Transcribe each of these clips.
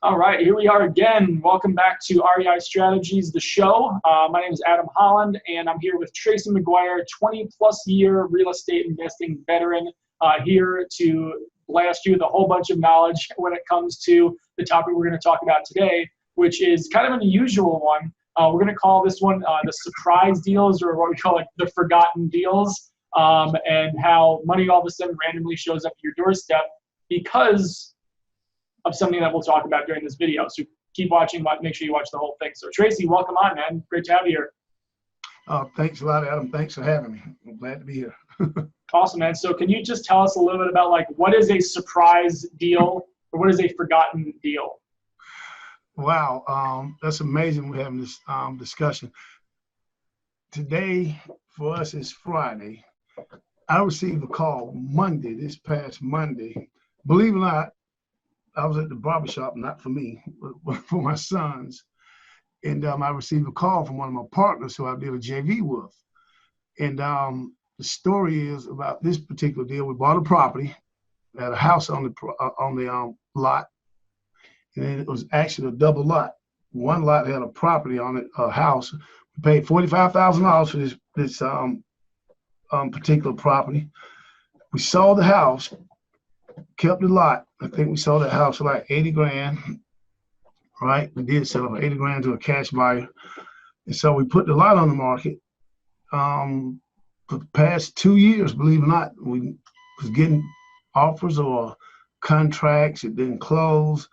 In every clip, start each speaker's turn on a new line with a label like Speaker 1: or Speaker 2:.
Speaker 1: All right, here we are again. Welcome back to REI Strategies, the show. My name is Adam Holland, and I'm here with Tracy McGuire, 20-plus year real estate investing veteran, here to blast you with a whole bunch of knowledge when it comes to the topic we're going to talk about today, which is kind of an unusual one. We're going to call this one the surprise deals, or what we call it, the forgotten deals, and how money all of a sudden randomly shows up at your doorstep because of something that we'll talk about during this video. So keep watching, make sure you watch the whole thing. So Tracy, welcome on, man. Great to have you here.
Speaker 2: Thanks a lot, Adam. Thanks for having me. I'm glad to be here.
Speaker 1: Awesome, man. So can you just tell us a little bit about what is a surprise deal or what is a forgotten deal?
Speaker 2: Wow, that's amazing we're having this discussion. Today, for us, is Friday. I received a call this past Monday. Believe it or not, I was at the barbershop, not for me, but for my sons. And I received a call from one of my partners who I did a JV with. And the story is about this particular deal. We bought a property, had a house on the lot, and it was actually a double lot. One lot had a property on it, a house. We paid $45,000 for this particular property. We sold the house, kept the lot. I think we sold that house for like 80 grand, right? We did sell it for 80 grand to a cash buyer. And so we put the lot on the market. For the past 2 years, believe it or not, we was getting offers or contracts. It didn't close.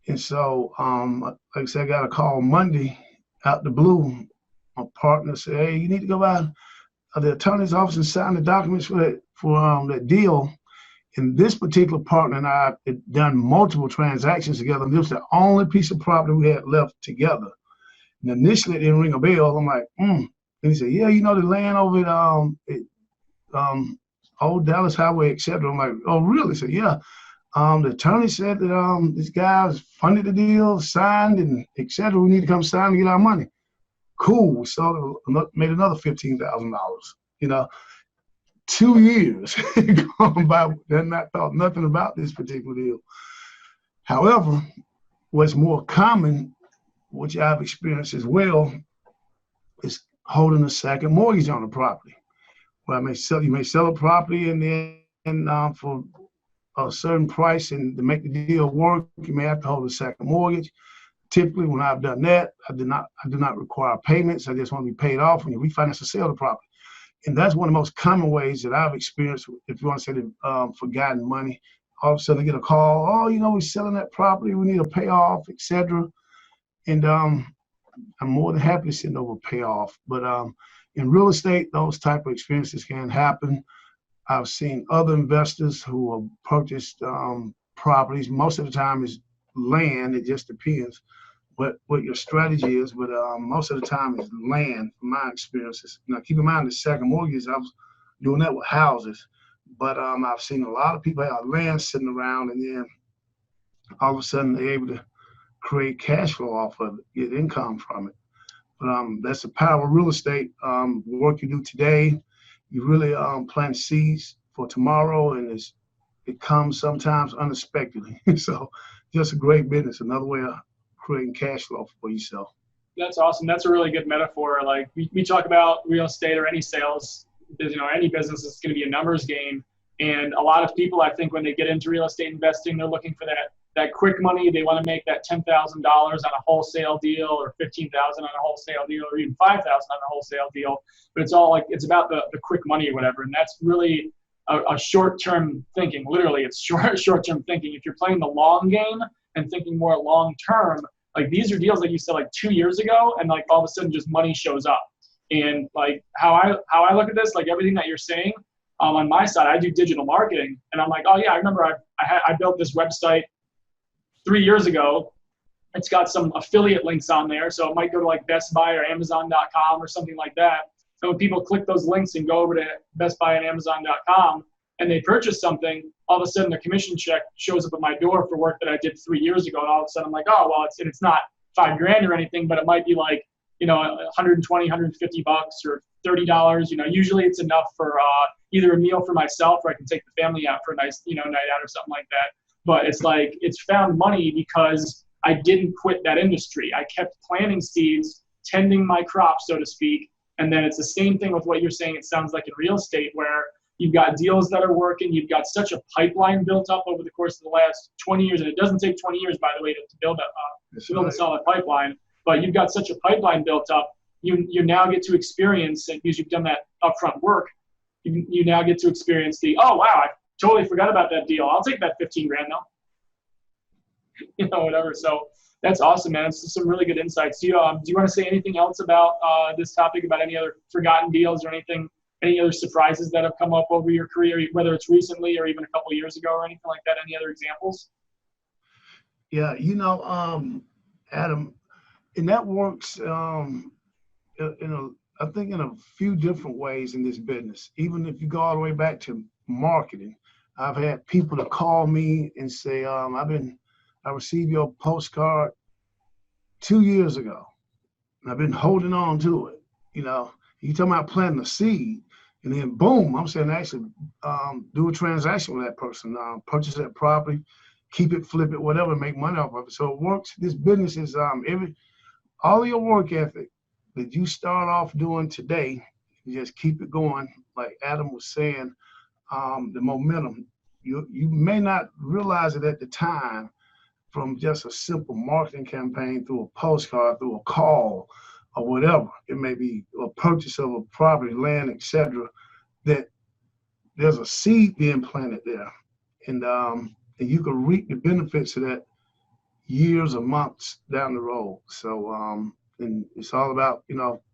Speaker 2: And so, like I said, I got a call Monday out the blue. My partner said, hey, you need to go by the attorney's office and sign the documents for that deal. And this particular partner and I had done multiple transactions together. And this was the only piece of property we had left together. And initially, it didn't ring a bell. I'm like, And he said, yeah, the land over at Old Dallas Highway, et cetera. I'm like, oh, really? He said, yeah. The attorney said that this guy funded the deal, signed, and et cetera. We need to come sign and get our money. Cool. We sold it, made another $15,000. 2 years gone by, and not thought nothing about this particular deal. However, what's more common, which I've experienced as well, is holding a second mortgage on a property. Well, you may sell a property and then for a certain price, and to make the deal work, you may have to hold a second mortgage. Typically, when I've done that, I do not require payments. I just want to be paid off when you refinance or sell the property. And that's one of the most common ways that I've experienced, if you want to say the forgotten money. All of a sudden I get a call, we're selling that property, we need a payoff, et cetera. And I'm more than happy to send over a payoff. But in real estate, those type of experiences can happen. I've seen other investors who have purchased properties. Most of the time is land, it just depends what your strategy is, but most of the time it's land, from my experiences. Now, keep in mind the second mortgage, I was doing that with houses, but I've seen a lot of people have land sitting around, and then all of a sudden they're able to create cash flow off of it, get income from it. But that's the power of real estate. Work you do today, you really plant seeds for tomorrow, and it comes sometimes unexpectedly. So just a great business, another way of creating cash flow for yourself.
Speaker 1: That's awesome. That's a really good metaphor. Like we talk about real estate or any sales, any business is going to be a numbers game. And a lot of people, I think, when they get into real estate investing, they're looking for that quick money. They want to make that $10,000 on a wholesale deal, or $15,000 on a whole-sale deal, or even $5,000 on a wholesale deal. But it's about the quick money or whatever. And that's really a short-term thinking. Literally, it's short-term thinking. If you're playing the long game and thinking more long-term, these are deals that you said 2 years ago, and all of a sudden just money shows up. And how I look at this, everything that you're saying, on my side, I do digital marketing, and I'm like, oh yeah, I remember I built this website 3 years ago. It's got some affiliate links on there, so it might go to Best Buy or Amazon.com or something like that. So when people click those links and go over to Best Buy and Amazon.com and they purchase something, all of a sudden the commission check shows up at my door for work that I did 3 years ago, and all of a sudden I'm like, oh well, it's not $5,000 or anything, but it might be $120, $150 or $30. Usually it's enough for either a meal for myself, or I can take the family out for a nice night out or something like that. But it's found money because I didn't quit that industry. I kept planting seeds, tending my crop, so to speak. And then it's the same thing with what you're saying. It sounds like in real estate, where you've got deals that are working. You've got such a pipeline built up over the course of the last 20 years. And it doesn't take 20 years, by the way, to build a solid pipeline. But you've got such a pipeline built up. You now get to experience, and because you've done that upfront work, you now get to experience oh, wow, I totally forgot about that deal. I'll take that 15 grand now. Whatever. So that's awesome, man. It's some really good insights. Do you want to say anything else about this topic, about any other forgotten deals or anything, any other surprises that have come up over your career, whether it's recently or even a couple of years ago or anything like that? Any other examples?
Speaker 2: Yeah, Adam, and that works, I think in a few different ways in this business. Even if you go all the way back to marketing, I've had people to call me and say, I received your postcard 2 years ago, and I've been holding on to it. You talking about planting a seed, and then boom, I'm saying actually do a transaction with that person, purchase that property, keep it, flip it, whatever, make money off of it. So it works. This business is all your work ethic that you start off doing today, you just keep it going. Like Adam was saying, the momentum, you may not realize it at the time, from just a simple marketing campaign, through a postcard, through a call, or whatever. It may be a purchase of a property, land, etc., that there's a seed being planted there. And you can reap the benefits of that years or months down the road. So and it's all about,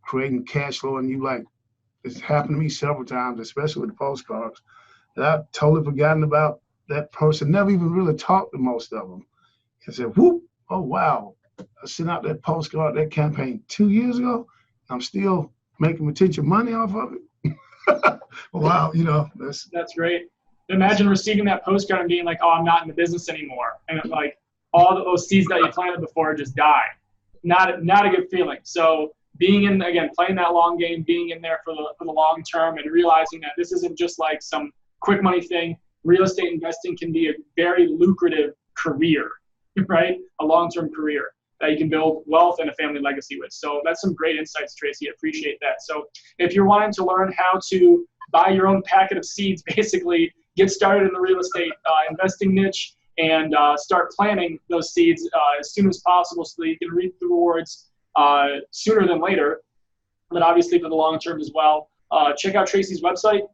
Speaker 2: creating cash flow. And it's happened to me several times, especially with the postcards, that I've totally forgotten about that person, never even really talked to most of them. And said, whoop, oh, wow, I sent out that postcard, that campaign 2 years ago. I'm still making potential money off of it. Wow,
Speaker 1: that's great. Imagine receiving that postcard and being like, oh, I'm not in the business anymore. And like all those seeds that you planted before just died. Not a good feeling. So playing that long game, being in there for the long term, and realizing that this isn't just like some quick money thing. Real estate investing can be a very lucrative career, right? A long-term career that you can build wealth and a family legacy with. So that's some great insights, Tracy. I appreciate that. So if you're wanting to learn how to buy your own packet of seeds, basically get started in the real estate investing niche, and start planting those seeds as soon as possible so that you can reap the rewards sooner than later, but obviously for the long term as well. Check out Tracy's website,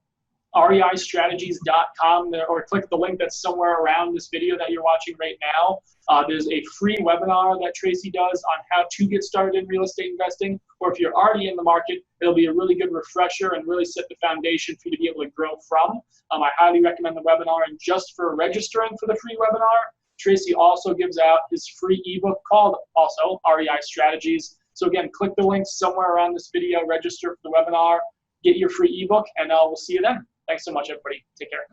Speaker 1: reistrategies.com, or click the link that's somewhere around this video that you're watching right now. There's a free webinar that Tracy does on how to get started in real estate investing, or if you're already in the market, it'll be a really good refresher and really set the foundation for you to be able to grow from. I highly recommend the webinar. And just for registering for the free webinar, Tracy also gives out his free ebook called also REI Strategies. So again, click the link somewhere around this video, register for the webinar, get your free ebook, and we'll see you then. Thanks so much, everybody. Take care.